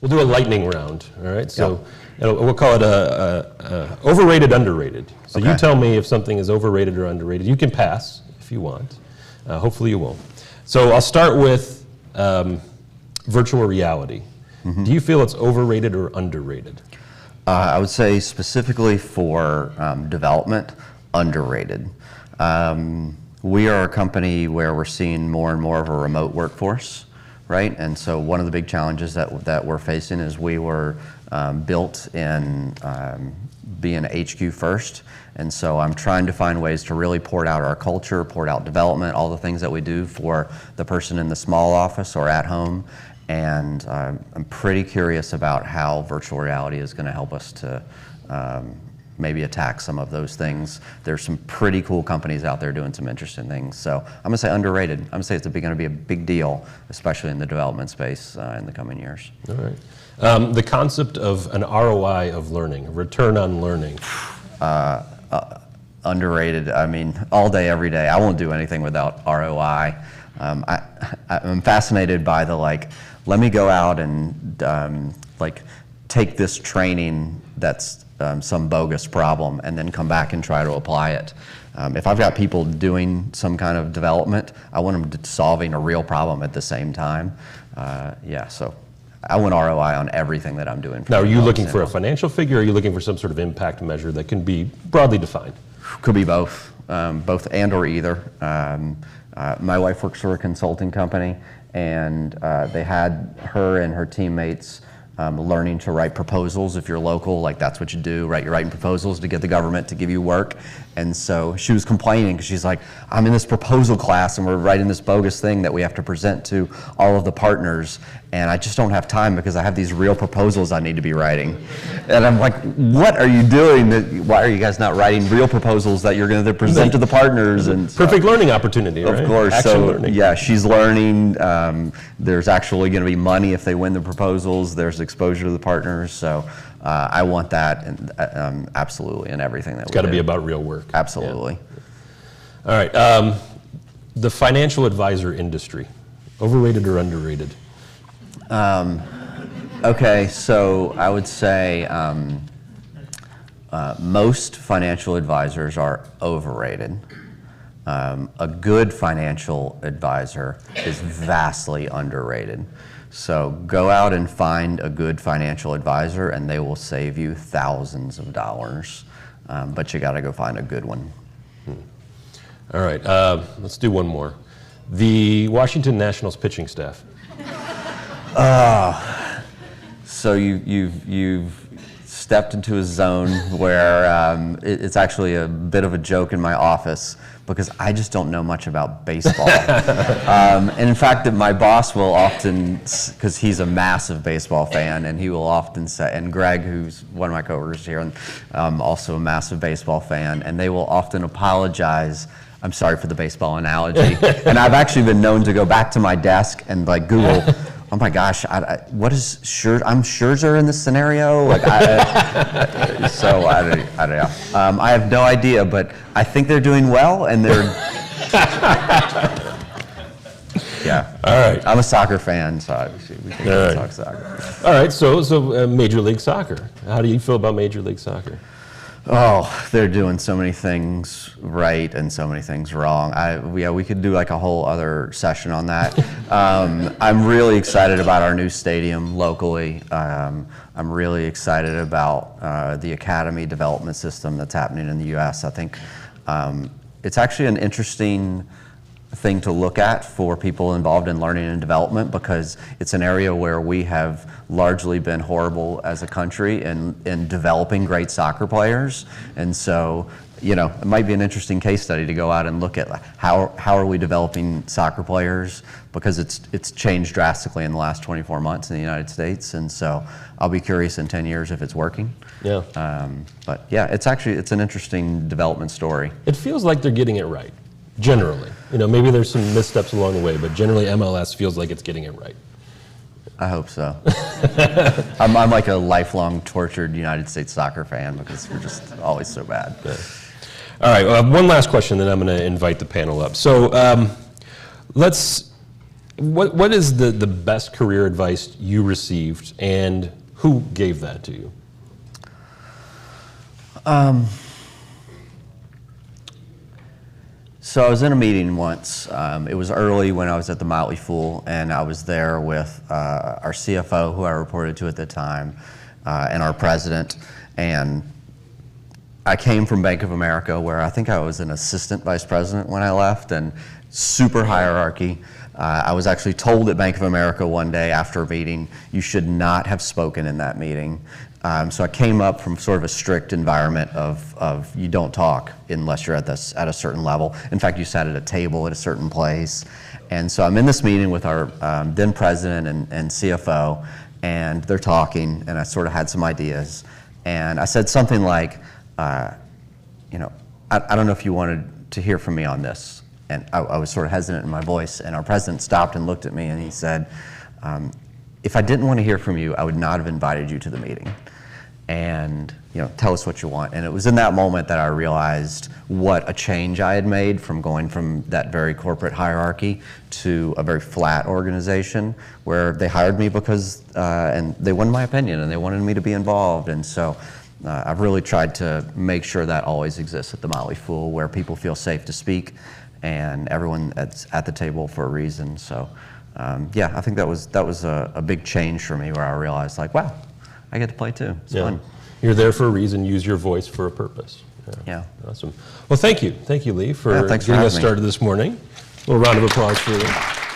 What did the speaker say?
We'll do a lightning round, all right? So we'll call it a overrated, underrated. So you tell me if something is overrated or underrated. You can pass if you want. Hopefully you won't. So I'll start with virtual reality. Do you feel it's overrated or underrated? I would say specifically for development, underrated. We are a company where we're seeing more and more of a remote workforce, right? And so one of the big challenges that we're facing is we were built in being HQ first. And so I'm trying to find ways to really port out our culture, port out development, all the things that we do for the person in the small office or at home. And I'm pretty curious about how virtual reality is going to help us to maybe attack some of those things. There's some pretty cool companies out there doing some interesting things. So I'm going to say underrated. I'm going to say it's going to be a big deal, especially in the development space in the coming years. All right. The concept of an ROI of learning, return on learning. Underrated. I mean, all day, every day. I won't do anything without ROI. I'm fascinated by the let me go out and take this training that's some bogus problem and then come back and try to apply it. If I've got people doing some kind of development, I want them solving a real problem at the same time. So I want ROI on everything that I'm doing. Now, are you looking for a financial figure, or are you looking for some sort of impact measure that can be broadly defined? Could be both, both and or either. My wife works for a consulting company, and they had her and her teammates learning to write proposals. If you're local, that's what you do, right? You're writing proposals to get the government to give you work. And so she was complaining because she's like, I'm in this proposal class and we're writing this bogus thing that we have to present to all of the partners, and I just don't have time because I have these real proposals I need to be writing. And I'm like, what are you doing? Why are you guys not writing real proposals that you're going to present to the partners? And so, perfect learning opportunity, right? Of course. Action learning. Yeah, she's learning. There's actually going to be money if they win the proposals. There's exposure to the partners. So I want that absolutely in everything that we do. It's got to be about real work. Absolutely. Yeah. All right. The financial advisor industry, overrated or underrated? Okay, so I would say most financial advisors are overrated. A good financial advisor is vastly underrated. So go out and find a good financial advisor and they will save you thousands of dollars, but you gotta go find a good one. All right, let's do one more. The Washington Nationals pitching staff. So you've stepped into a zone where it's actually a bit of a joke in my office because I just don't know much about baseball. And in fact, that my boss will often, because he's a massive baseball fan, and he will often say, and Greg, who's one of my coworkers here, and also a massive baseball fan, and they will often apologize. I'm sorry for the baseball analogy. And I've actually been known to go back to my desk and Google, oh my gosh, what is Scherzer? I'm Scherzer in this scenario? So I don't know. I have no idea, but I think they're doing well, and they're. Yeah. All right. I'm a soccer fan, so obviously we can talk soccer. All right. So Major League Soccer. How do you feel about Major League Soccer? Oh, they're doing so many things right and so many things wrong. We could do a whole other session on that. I'm really excited about our new stadium locally. I'm really excited about the academy development system that's happening in the U.S. I think it's actually an interesting thing to look at for people involved in learning and development, because it's an area where we have largely been horrible as a country in developing great soccer players. And so, it might be an interesting case study to go out and look at how are we developing soccer players, because it's changed drastically in the last 24 months in the United States. And so I'll be curious in 10 years if it's working. Yeah. But yeah, it's an interesting development story. It feels like they're getting it right. Generally, maybe there's some missteps along the way, but generally MLS feels like it's getting it right. I hope so. I'm like a lifelong tortured United States soccer fan because we're just always so bad. Yeah. All right, one last question, then I'm going to invite the panel up. So let's What is the best career advice you received, and who gave that to you? So I was in a meeting once. It was early when I was at the Motley and I was there with our CFO, who I reported to at the time, and our president. And I came from Bank of America, where I think I was an assistant vice president when I left, and super hierarchy. I was actually told at Bank of America one day after a meeting, you should not have spoken in that meeting. So I came up from sort of a strict environment of you don't talk unless you're at a certain level. In fact, you sat at a table at a certain place. And so I'm in this meeting with our then president and CFO, and they're talking, and I sort of had some ideas. And I said something like, I don't know if you wanted to hear from me on this. And I was sort of hesitant in my voice, and our president stopped and looked at me, and he said, if I didn't want to hear from you, I would not have invited you to the meeting. And tell us what you want. And it was in that moment that I realized what a change I had made from going from that very corporate hierarchy to a very flat organization, where they hired me because, and they wanted my opinion, and they wanted me to be involved. And so I've really tried to make sure that always exists at the Motley Fool, where people feel safe to speak, and everyone that's at the table for a reason. So yeah, I think that was a big change for me, where I realized, like, wow, I get to play too. It's fun. You're there for a reason. Use your voice for a purpose. Yeah. Awesome. Well, thank you, Lee, for thanks getting for us having me. started this morning. A little round of applause for you.